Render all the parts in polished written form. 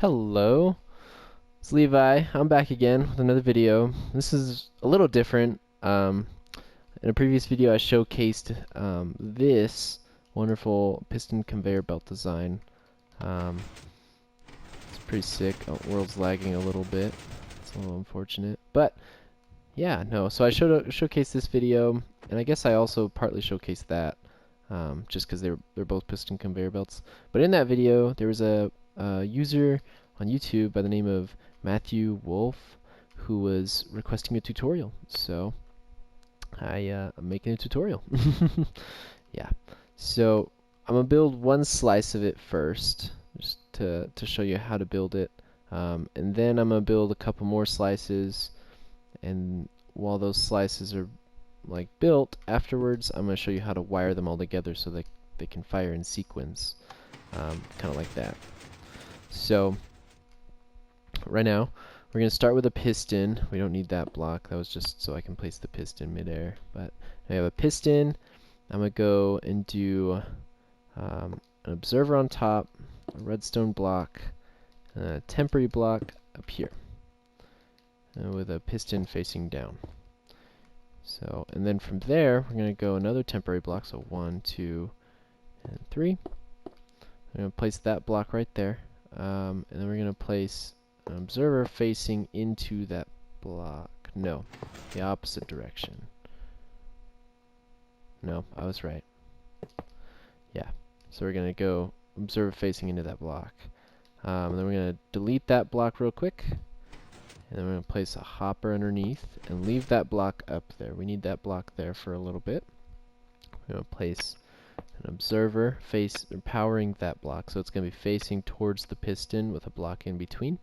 Hello, it's Levi. I'm back again with another video. This is a little different. In a previous video, I showcased this wonderful piston conveyor belt design. It's pretty sick. Oh, world's lagging a little bit. It's a little unfortunate, but yeah, no. So I showcased this video, and I guess I also partly showcased that, just because they're both piston conveyor belts. But in that video, there was a user on YouTube by the name of Matthew Wolf who was requesting a tutorial. So I'm making a tutorial. Yeah. So I'm gonna build one slice of it first, just to show you how to build it, and then I'm gonna build a couple more slices. And while those slices are like built, afterwards I'm gonna show you how to wire them all together so that they can fire in sequence, kind of like that. So right now we're going to start with a piston. We don't need that block. That was just so I can place the piston midair. But I have a piston. I'm going to go and do an observer on top, a redstone block, and a temporary block up here, with a piston facing down. So, and then from there we're going to go another temporary block. So 1, 2, and 3. I'm going to place that block right there. And then we're going to place an observer facing into that block. No, the opposite direction. No, I was right. Yeah, so we're going to go observer facing into that block. And then we're going to delete that block real quick. And then we're going to place a hopper underneath and leave that block up there. We need that block there for a little bit. We're going to place an observer powering that block, so it's going to be facing towards the piston with a block in between.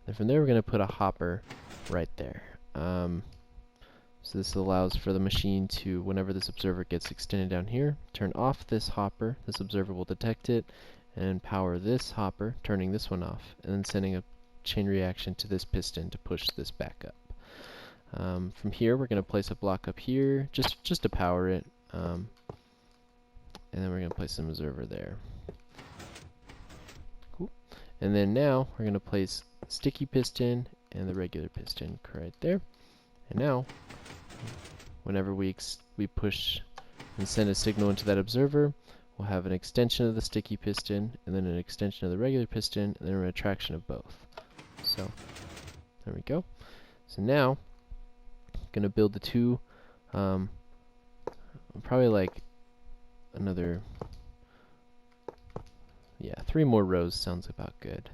And from there we're going to put a hopper right there. So this allows for the machine to, whenever this observer gets extended down here, turn off this hopper. This observer will detect it and power this hopper, turning this one off, and then sending a chain reaction to this piston to push this back up. From here we're going to place a block up here just to power it. And then we're going to place an observer there. Cool. And then now we're going to place the sticky piston and the regular piston right there. And now, whenever we push and send a signal into that observer, we'll have an extension of the sticky piston, and then an extension of the regular piston, and then a retraction of both. So, there we go. So now, I'm going to build the two, probably like another, yeah, 3 more rows sounds about good.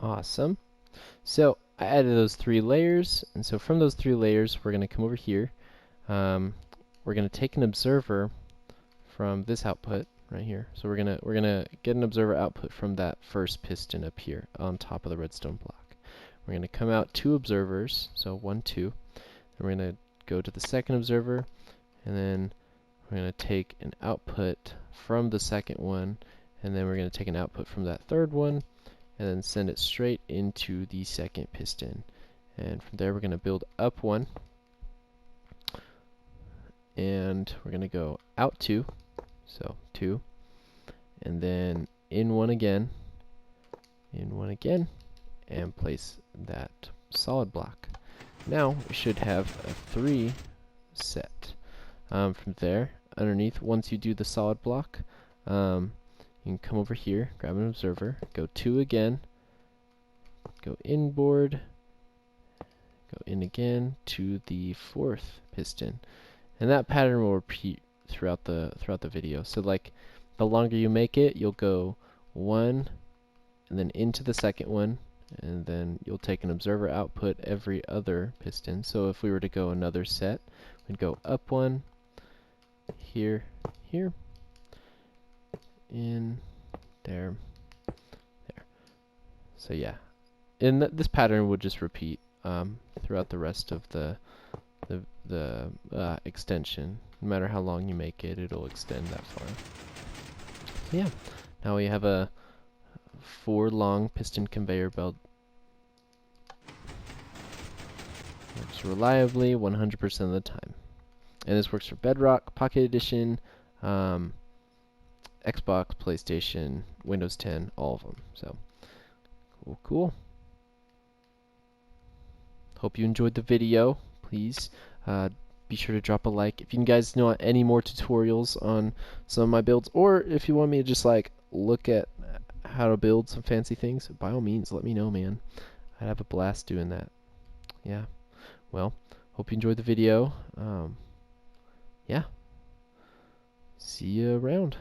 Awesome. So I added those 3 layers, and so from those 3 layers we're going to come over here. We're going to take an observer from this output right here. So we're gonna get an observer output from that first piston up here on top of the redstone block. We're going to come out 2 observers, so 1, 2. Then we're going to go to the second observer, and then we're going to take an output from the second one, and then we're going to take an output from that third one, and then send it straight into the second piston. And from there we're going to build up 1, and we're going to go out 2, so 2, and then in 1 again, and place that solid block. Now we should have a 3 set. From there, underneath, once you do the solid block, you can come over here, grab an observer, go 2 again, go inboard, go in again to the 4th piston. And that pattern will repeat throughout the video. So like the longer you make it, you'll go 1 and then into the second one, and then you'll take an observer output every other piston. So if we were to go another set, we'd go up 1, here, here, in, there, there. So yeah, and this pattern would just repeat throughout the rest of the extension. No matter how long you make it, it'll extend that far. So yeah, now we have a 4 long piston conveyor belt. Works reliably 100% of the time. And this works for Bedrock, Pocket Edition, Xbox, PlayStation, Windows 10, all of them. So, cool. Hope you enjoyed the video. Please be sure to drop a like. If you guys know any more tutorials on some of my builds, or if you want me to just like look at how to build some fancy things, by all means, let me know, man. I'd have a blast doing that. Yeah. Well, hope you enjoyed the video. Yeah. See you around.